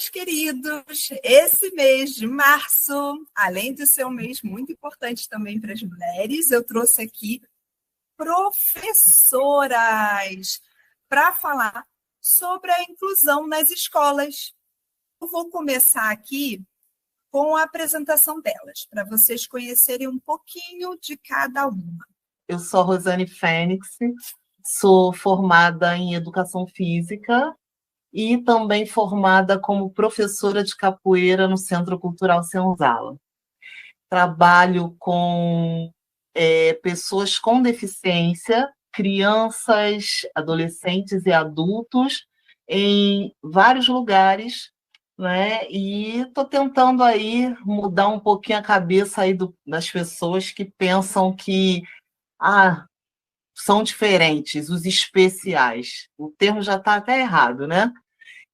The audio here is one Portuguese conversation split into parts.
meus queridos, esse mês de março, além de ser um mês muito importante também para as mulheres, eu trouxe aqui professoras para falar sobre a inclusão nas escolas. Eu vou começar aqui com a apresentação delas, para vocês conhecerem um pouquinho de cada uma. Eu sou a Rosane Fênix, sou formada em Educação Física e também formada como professora de capoeira no Centro Cultural Senzala. Trabalho com pessoas com deficiência, crianças, adolescentes e adultos em vários lugares, né? E estou tentando aí mudar um pouquinho a cabeça aí das pessoas que pensam que são diferentes, os especiais. O termo já está até errado, né?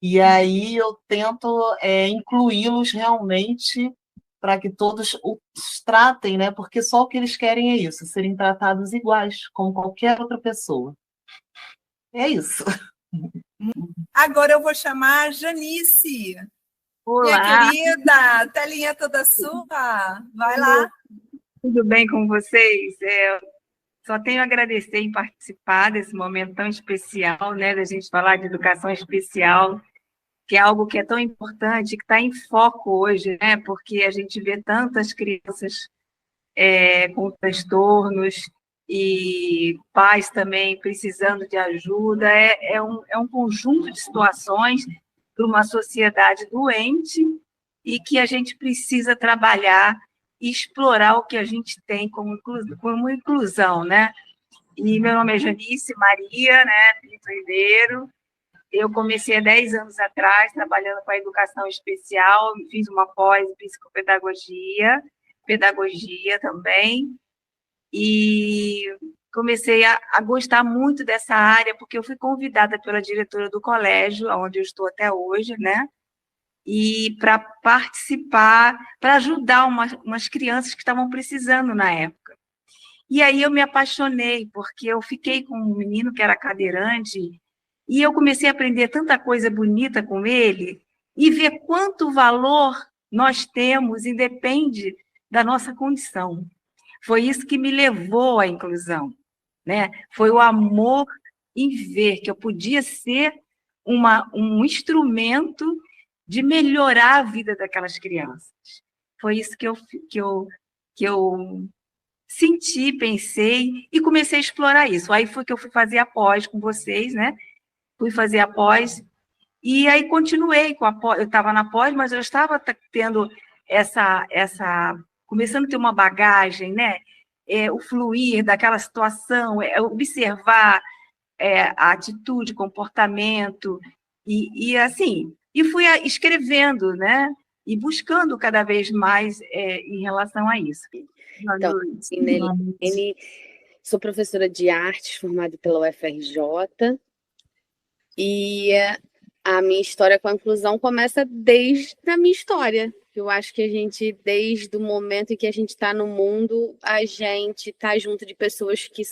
E aí eu tento incluí-los realmente para que todos os tratem, né? Porque só o que eles querem é isso, serem tratados iguais, como qualquer outra pessoa. É isso. Agora eu vou chamar a Janice. Olá. Minha querida, a telinha é toda sua. Vai lá. Tudo bem com vocês? Só tenho a agradecer em participar desse momento tão especial, né? Da gente falar de educação especial, que é algo que é tão importante, que está em foco hoje, né? Porque a gente vê tantas crianças com transtornos e pais também precisando de ajuda. É um conjunto de situações para uma sociedade doente e que a gente precisa trabalhar e explorar o que a gente tem como inclusão, né? E meu nome é Janice Maria, né? Pinto Ribeiro. Eu comecei há 10 anos atrás, trabalhando com a educação especial, fiz uma pós em psicopedagogia, pedagogia também, e comecei a gostar muito dessa área, porque eu fui convidada pela diretora do colégio, onde eu estou até hoje, né? E para participar, para ajudar umas crianças que estavam precisando na época. E aí eu me apaixonei, porque eu fiquei com um menino que era cadeirante, e eu comecei a aprender tanta coisa bonita com ele, e ver quanto valor nós temos, independe da nossa condição. Foi isso que me levou à inclusão, né? Foi o amor em ver que eu podia ser um instrumento de melhorar a vida daquelas crianças. Foi isso que eu senti, pensei e comecei a explorar isso. Aí foi que eu fui fazer a pós com vocês, né? Fui fazer a pós e aí continuei com a pós. Eu estava na pós, mas eu estava tendo começando a ter uma bagagem, né? O fluir daquela situação, observar a atitude, comportamento e assim. E fui escrevendo, né? E buscando cada vez mais em relação a isso. Então, Nelly, sou professora de artes formada pela UFRJ e a minha história com a inclusão começa desde a minha história. Eu acho que a gente, desde o momento em que a gente está no mundo, a gente está junto de pessoas que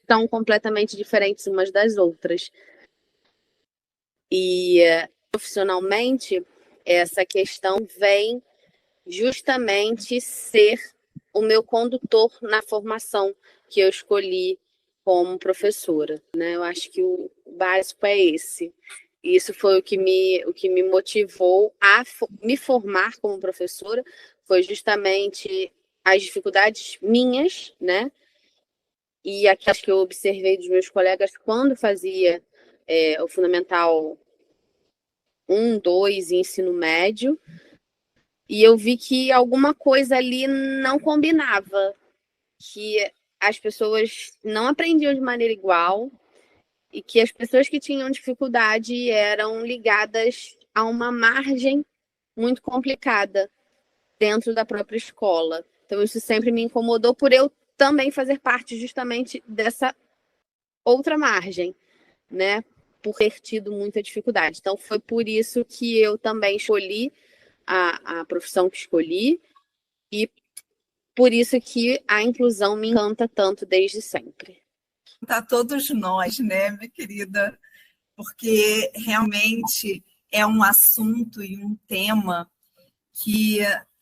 são completamente diferentes umas das outras. E profissionalmente, essa questão vem justamente ser o meu condutor na formação que eu escolhi como professora, né? Eu acho que o básico é esse. E isso foi o que me motivou a me formar como professora, foi justamente as dificuldades minhas, né? E aquelas que eu observei dos meus colegas quando fazia o Fundamental 1, 2 e ensino médio, e eu vi que alguma coisa ali não combinava, que as pessoas não aprendiam de maneira igual e que as pessoas que tinham dificuldade eram ligadas a uma margem muito complicada dentro da própria escola. Então, isso sempre me incomodou por eu também fazer parte justamente dessa outra margem, né? Por ter tido muita dificuldade. Então, foi por isso que eu também escolhi a profissão que escolhi e por isso que a inclusão me encanta tanto desde sempre. Tá todos nós, né, minha querida? Porque realmente é um assunto e um tema que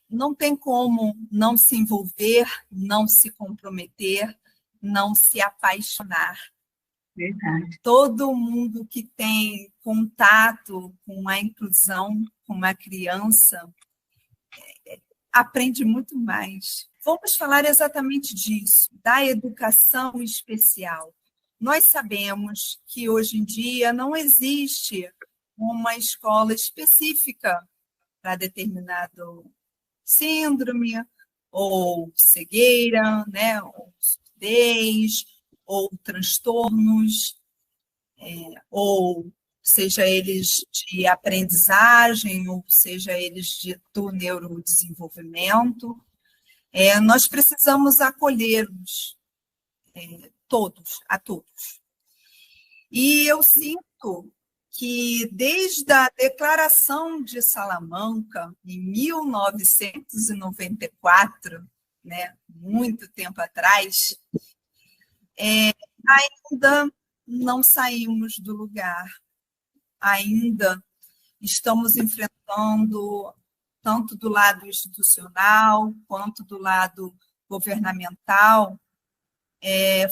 não tem como não se envolver, não se comprometer, não se apaixonar. Verdade. Todo mundo que tem contato com a inclusão, com uma criança, aprende muito mais. Vamos falar exatamente disso, da educação especial. Nós sabemos que hoje em dia não existe uma escola específica para determinado síndrome, ou cegueira, né, ou surdez, ou transtornos, ou seja eles de aprendizagem, ou seja eles do neurodesenvolvimento. Nós precisamos acolher-nos, a todos. E eu sinto que desde a Declaração de Salamanca, em 1994, né, muito tempo atrás, ainda não saímos do lugar, ainda estamos enfrentando, tanto do lado institucional quanto do lado governamental,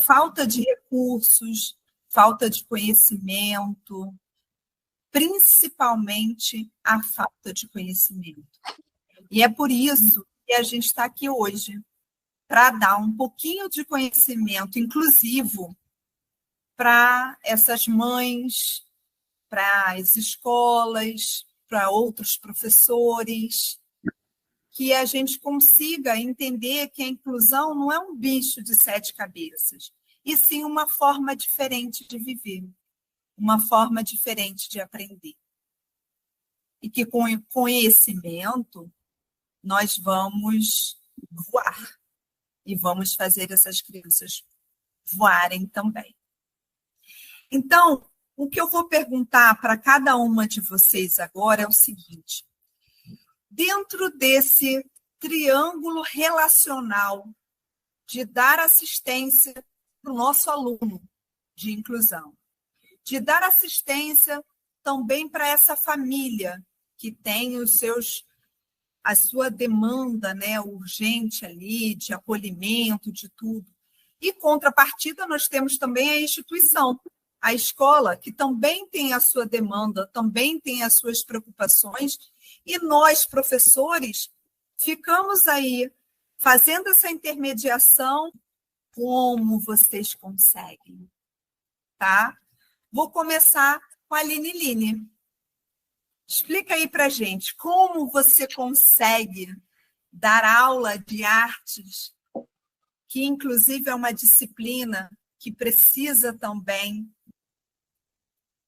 falta de recursos, falta de conhecimento, principalmente a falta de conhecimento. E é por isso que a gente está aqui hoje, para dar um pouquinho de conhecimento inclusivo para essas mães, para as escolas, para outros professores, que a gente consiga entender que a inclusão não é um bicho de 7 cabeças, e sim uma forma diferente de viver, uma forma diferente de aprender. E que com o conhecimento nós vamos voar e vamos fazer essas crianças voarem também. Então, o que eu vou perguntar para cada uma de vocês agora é o seguinte: dentro desse triângulo relacional de dar assistência para o nosso aluno de inclusão, de dar assistência também para essa família que tem a sua demanda, né, urgente ali, de acolhimento, de tudo. E, contrapartida, nós temos também a instituição, a escola, que também tem a sua demanda, também tem as suas preocupações, e nós, professores, ficamos aí fazendo essa intermediação. Como vocês conseguem? Tá? Vou começar com a Line. Explica aí para a gente como você consegue dar aula de artes, que inclusive é uma disciplina que precisa também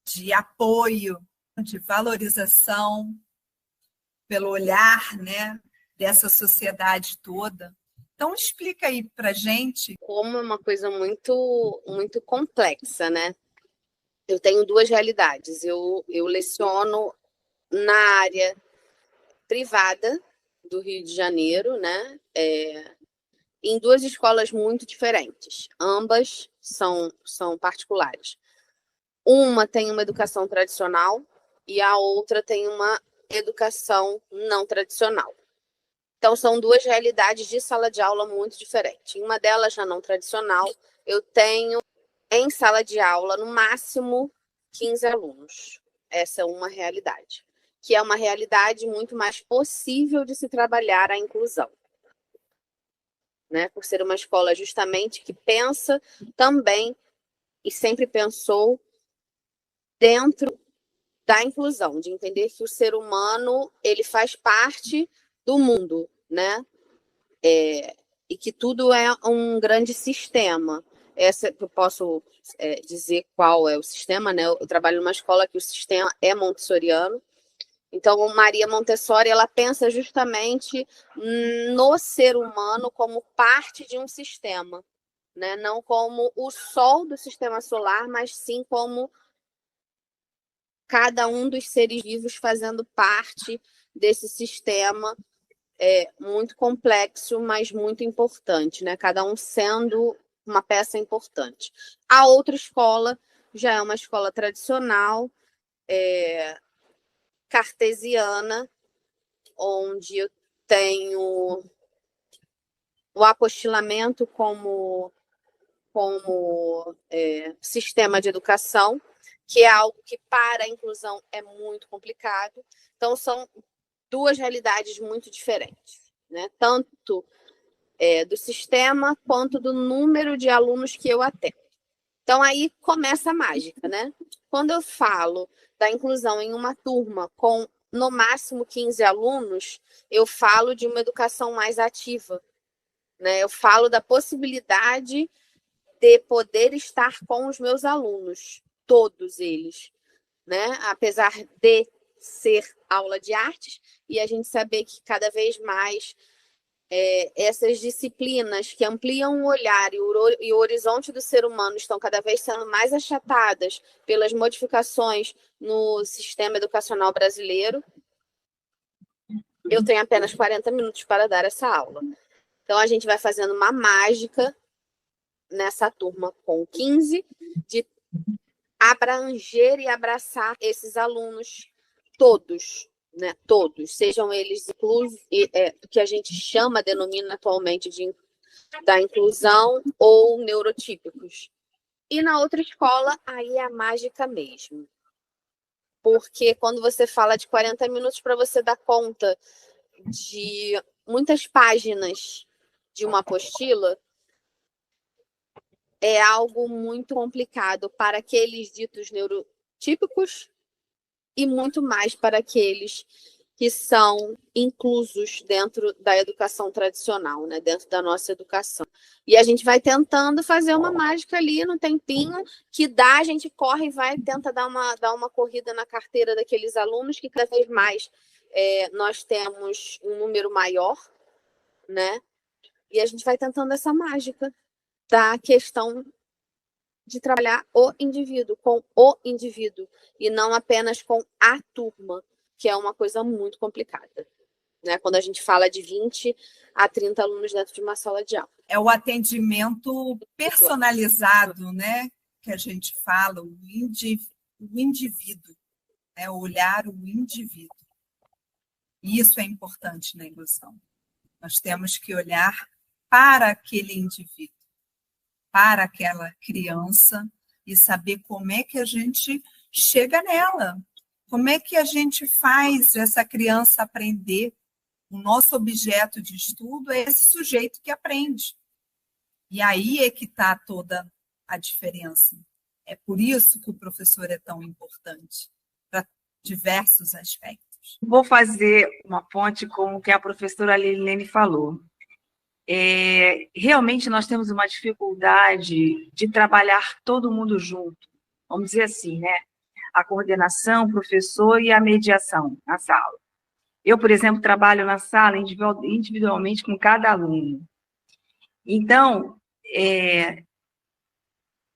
de apoio, de valorização pelo olhar, né, dessa sociedade toda. Então, explica aí para a gente. Como é uma coisa muito, muito complexa, né? Eu tenho 2 realidades. Eu leciono na área privada do Rio de Janeiro, né? Em 2 escolas muito diferentes. Ambas são particulares. Uma tem uma educação tradicional e a outra tem uma educação não tradicional. Então, são 2 realidades de sala de aula muito diferentes. Em uma delas, já não tradicional, eu tenho em sala de aula, no máximo, 15 alunos. Essa é uma realidade, que é uma realidade muito mais possível de se trabalhar a inclusão, né? Por ser uma escola justamente que pensa também e sempre pensou dentro da inclusão, de entender que o ser humano ele faz parte do mundo, né? E que tudo é um grande sistema. Eu posso dizer qual é o sistema, né? Eu trabalho numa escola que o sistema é montessoriano. Então, Maria Montessori, ela pensa justamente no ser humano como parte de um sistema, né? Não como o sol do sistema solar, mas sim como cada um dos seres vivos fazendo parte desse sistema muito complexo, mas muito importante, né? Cada um sendo uma peça importante. A outra escola já é uma escola tradicional, cartesiana, onde eu tenho o apostilamento como sistema de educação, que é algo que para a inclusão é muito complicado. Então, são duas realidades muito diferentes, né? Tanto do sistema quanto do número de alunos que eu atendo. Então, aí começa a mágica, né? Quando eu falo da inclusão em uma turma com, no máximo, 15 alunos, eu falo de uma educação mais ativa, né? Eu falo da possibilidade de poder estar com os meus alunos, todos eles, né? Apesar de ser aula de artes, e a gente saber que cada vez mais essas disciplinas que ampliam o olhar e o horizonte do ser humano estão cada vez sendo mais achatadas pelas modificações no sistema educacional brasileiro, eu tenho apenas 40 minutos para dar essa aula. Então, a gente vai fazendo uma mágica nessa turma com 15, de abranger e abraçar esses alunos todos, né? Todos, sejam eles inclusos, que a gente denomina atualmente da inclusão, ou neurotípicos. E na outra escola, aí é a mágica mesmo. Porque quando você fala de 40 minutos para você dar conta de muitas páginas de uma apostila, é algo muito complicado para aqueles ditos neurotípicos e muito mais para aqueles que são inclusos dentro da educação tradicional, né? Dentro da nossa educação. E a gente vai tentando fazer uma mágica ali no tempinho que dá, a gente corre e vai, tenta dar uma corrida na carteira daqueles alunos, que cada vez mais nós temos um número maior, né? E a gente vai tentando essa mágica da questão de trabalhar o indivíduo, com o indivíduo, e não apenas com a turma, que é uma coisa muito complicada, né? Quando a gente fala de 20 a 30 alunos dentro de uma sala de aula. É o atendimento personalizado, né? Que a gente fala, o indivíduo, né? Olhar o indivíduo. E isso é importante na inclusão. Nós temos que olhar para aquele indivíduo, para aquela criança, e saber como é que a gente chega nela, como é que a gente faz essa criança aprender. O nosso objeto de estudo é esse sujeito que aprende. E aí é que está toda a diferença. É por isso que o professor é tão importante, para diversos aspectos. Vou fazer uma ponte com o que a professora Lilene falou. Realmente nós temos uma dificuldade de trabalhar todo mundo junto, vamos dizer assim, né? A coordenação, o professor e a mediação na sala. Eu, por exemplo, trabalho na sala individualmente com cada aluno. Então,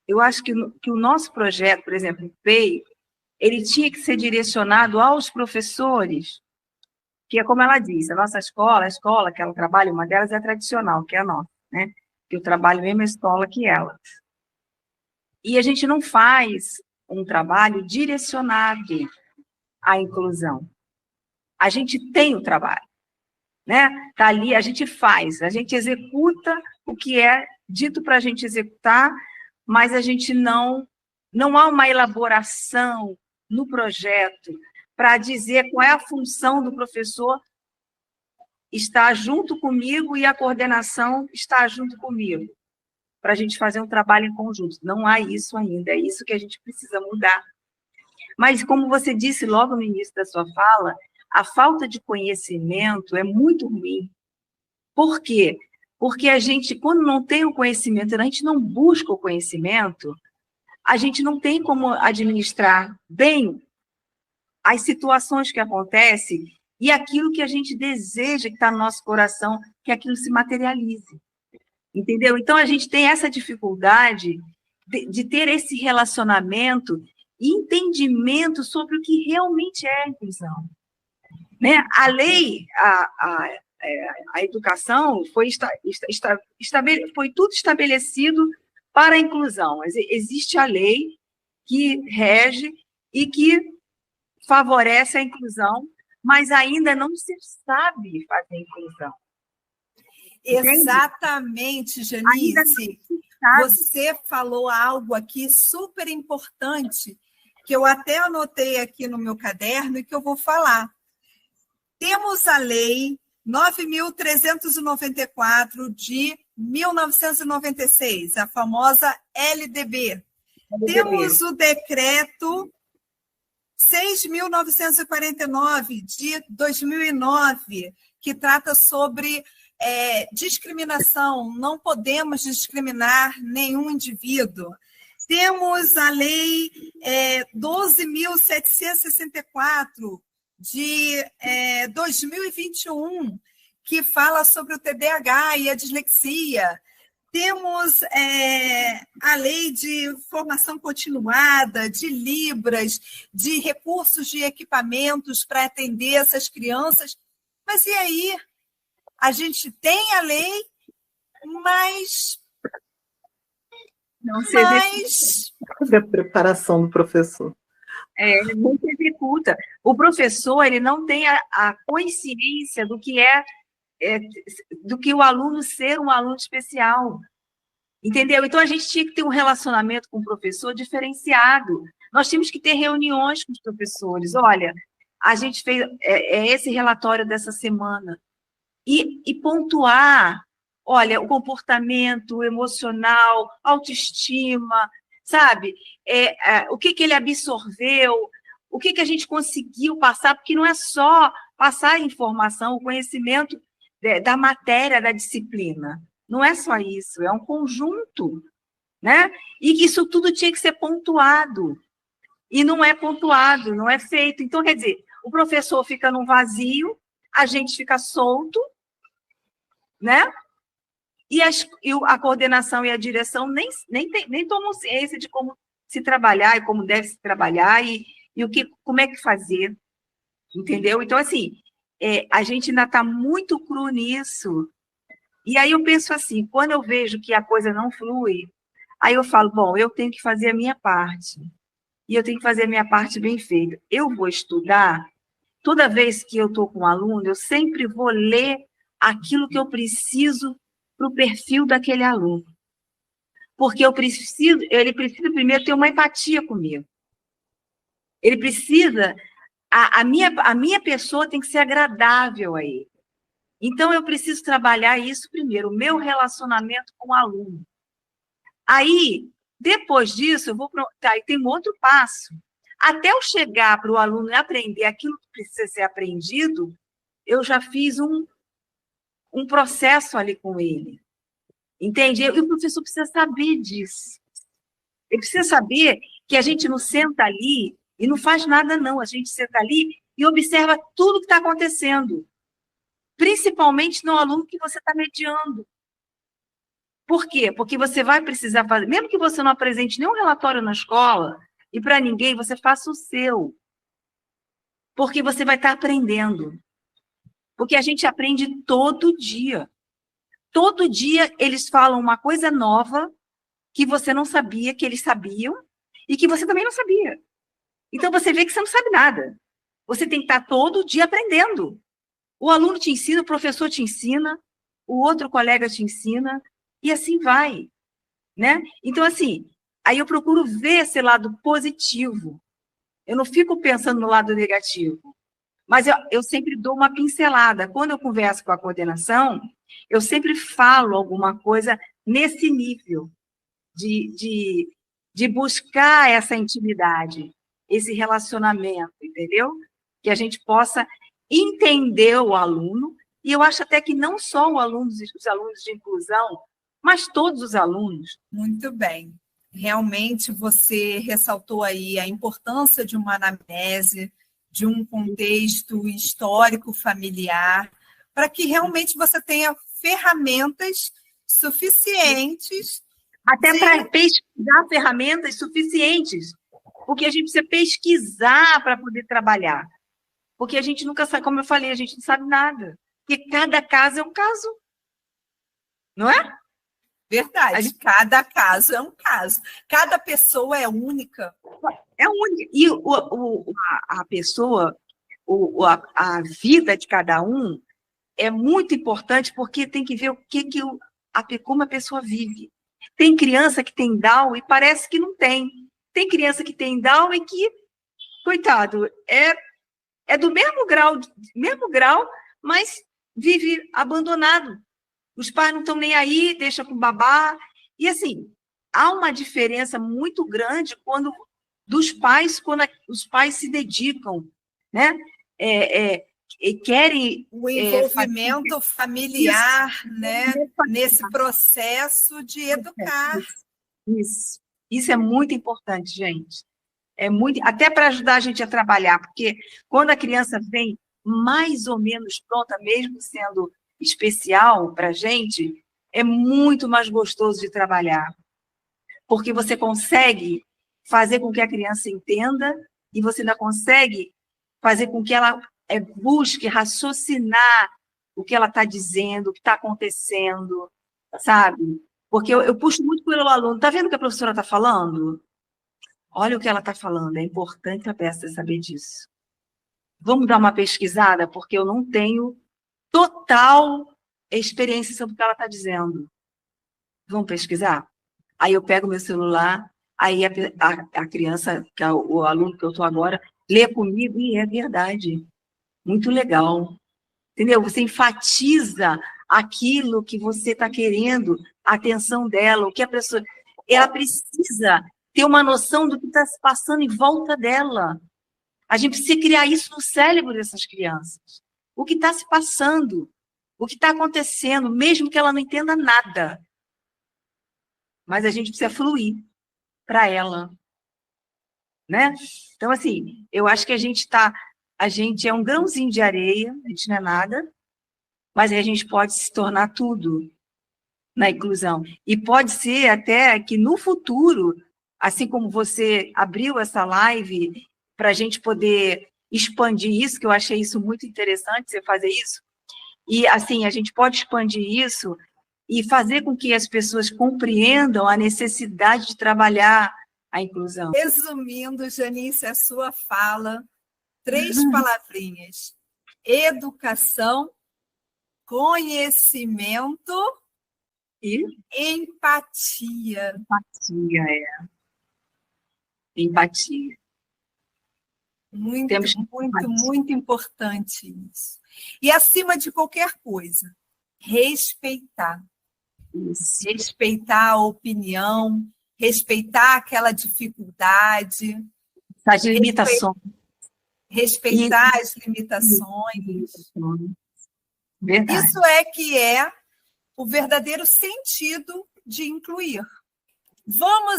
eu acho que o nosso projeto, por exemplo, o PEI, ele tinha que ser direcionado aos professores, que é como ela diz, a nossa escola, a escola que ela trabalha, uma delas é a tradicional, que é a nossa, né? Que eu trabalho mesmo na escola que ela. E a gente não faz um trabalho direcionado à inclusão. A gente tem o trabalho, né? Tá ali, a gente faz, a gente executa o que é dito para a gente executar, mas a gente não há uma elaboração no projeto para dizer qual é a função do professor estar junto comigo e a coordenação estar junto comigo, para a gente fazer um trabalho em conjunto. Não há isso ainda, é isso que a gente precisa mudar. Mas, como você disse logo no início da sua fala, a falta de conhecimento é muito ruim. Por quê? Porque a gente, quando não tem o conhecimento, a gente não busca o conhecimento, a gente não tem como administrar bem as situações que acontecem e aquilo que a gente deseja que está no nosso coração, que aquilo se materialize. Entendeu? Então, a gente tem essa dificuldade de ter esse relacionamento e entendimento sobre o que realmente é a inclusão. Né? A lei, a educação, foi tudo estabelecido para a inclusão. Existe a lei que rege e que favorece a inclusão, mas ainda não se sabe fazer inclusão. Exatamente, Janice. Você falou algo aqui super importante, que eu até anotei aqui no meu caderno e que eu vou falar. Temos a Lei 9.394 de 1996, a famosa LDB. Temos o decreto 6.949 de 2009, que trata sobre discriminação. Não podemos discriminar nenhum indivíduo. Temos a Lei 12.764 de 2021, que fala sobre o TDAH e a dislexia. Temos a lei de formação continuada, de Libras, de recursos de equipamentos para atender essas crianças. Mas e aí? A gente tem a lei, mas não se executa. A preparação do professor. Não se executa. O professor, ele não tem a consciência do que do que o aluno ser um aluno especial. Entendeu? Então, a gente tinha que ter um relacionamento com o professor diferenciado. Nós tínhamos que ter reuniões com os professores. Olha, a gente fez esse relatório dessa semana. E pontuar, olha, o comportamento emocional, autoestima, sabe? O que ele absorveu, o que a gente conseguiu passar, porque não é só passar a informação, o conhecimento da matéria, da disciplina. Não é só isso, é um conjunto, né? E que isso tudo tinha que ser pontuado. E não é pontuado, não é feito. Então, quer dizer, o professor fica num vazio, a gente fica solto, né? E a coordenação e a direção nem tomam ciência de como se trabalhar e como deve se trabalhar e como é que fazer, entendeu? Então, assim, a gente ainda está muito cru nisso. E aí eu penso assim, quando eu vejo que a coisa não flui, aí eu falo, bom, eu tenho que fazer a minha parte. E eu tenho que fazer a minha parte bem feita. Eu vou estudar, toda vez que eu estou com um aluno, eu sempre vou ler aquilo que eu preciso para o perfil daquele aluno. Porque ele precisa primeiro ter uma empatia comigo. Ele precisa, a minha pessoa tem que ser agradável a ele. Então, eu preciso trabalhar isso primeiro, o meu relacionamento com o aluno. Aí, depois disso, aí tem um outro passo. Até eu chegar para o aluno aprender aquilo que precisa ser aprendido, eu já fiz um processo ali com ele. Entende? E o professor precisa saber disso. Ele precisa saber que a gente não senta ali e não faz nada, não. A gente senta ali e observa tudo que está acontecendo. Principalmente no aluno que você está mediando. Por quê? Porque você vai precisar fazer, mesmo que você não apresente nenhum relatório na escola, e para ninguém, você faça o seu. Porque você vai estar aprendendo. Porque a gente aprende todo dia. Todo dia eles falam uma coisa nova que você não sabia que eles sabiam e que você também não sabia. Então, você vê que você não sabe nada. Você tem que estar todo dia aprendendo. O aluno te ensina, o professor te ensina, o outro colega te ensina, e assim vai, né? Então, assim, aí eu procuro ver esse lado positivo. Eu não fico pensando no lado negativo. Mas eu sempre dou uma pincelada. Quando eu converso com a coordenação, eu sempre falo alguma coisa nesse nível de buscar essa intimidade, esse relacionamento, entendeu? Que a gente possa entender o aluno, e eu acho até que não só os alunos de inclusão, mas todos os alunos. Muito bem. Realmente você ressaltou aí a importância de uma anamnese, de um contexto histórico familiar, para que realmente você tenha ferramentas suficientes. Até para pesquisar ferramentas suficientes, porque a gente precisa pesquisar para poder trabalhar. Porque a gente nunca sabe, como eu falei, a gente não sabe nada. Porque cada caso é um caso. Não é? Verdade, cada caso é um caso. Cada pessoa é única. É única. E a pessoa, a vida de cada um é muito importante, porque tem que ver como a pessoa vive. Tem criança que tem Down e parece que não tem. Tem criança que tem Down e que, coitado, é do mesmo grau, mas vive abandonado. Os pais não estão nem aí, deixa com o babá. E, assim, há uma diferença muito grande quando os pais se dedicam, né? Querem... O envolvimento familiar, né? Nesse processo de educar. Isso é muito importante, gente. Até para ajudar a gente a trabalhar, porque quando a criança vem mais ou menos pronta, mesmo sendo especial para a gente, é muito mais gostoso de trabalhar, porque você consegue fazer com que a criança entenda e você ainda consegue fazer com que ela busque raciocinar o que ela está dizendo, o que está acontecendo, sabe? Porque eu puxo muito pelo aluno. Está vendo o que a professora está falando? Olha o que ela está falando, é importante a peça saber disso. Vamos dar uma pesquisada, porque eu não tenho total experiência sobre o que ela está dizendo. Vamos pesquisar? Aí eu pego meu celular, aí a criança, que é o aluno que eu estou agora, lê comigo e é verdade. Muito legal. Entendeu? Você enfatiza aquilo que você está querendo, a atenção dela, o que a pessoa... Ela precisa ter uma noção do que está se passando em volta dela. A gente precisa criar isso no cérebro dessas crianças. O que está se passando, o que está acontecendo, mesmo que ela não entenda nada. Mas a gente precisa fluir para ela. Né? Então, assim, eu acho que a gente é um grãozinho de areia, a gente não é nada, mas a gente pode se tornar tudo na inclusão. E pode ser até que no futuro, assim como você abriu essa live para a gente poder expandir isso, que eu achei isso muito interessante, você fazer isso, e assim, a gente pode expandir isso e fazer com que as pessoas compreendam a necessidade de trabalhar a inclusão. Resumindo, Janice, a sua fala, 3 palavrinhas: educação, conhecimento e empatia. Empatia. Muito importante isso. E, acima de qualquer coisa, respeitar. Isso. Respeitar a opinião, respeitar aquela dificuldade. As limitações. Respeitar as limitações. Verdade. Isso é que é o verdadeiro sentido de incluir. Vamos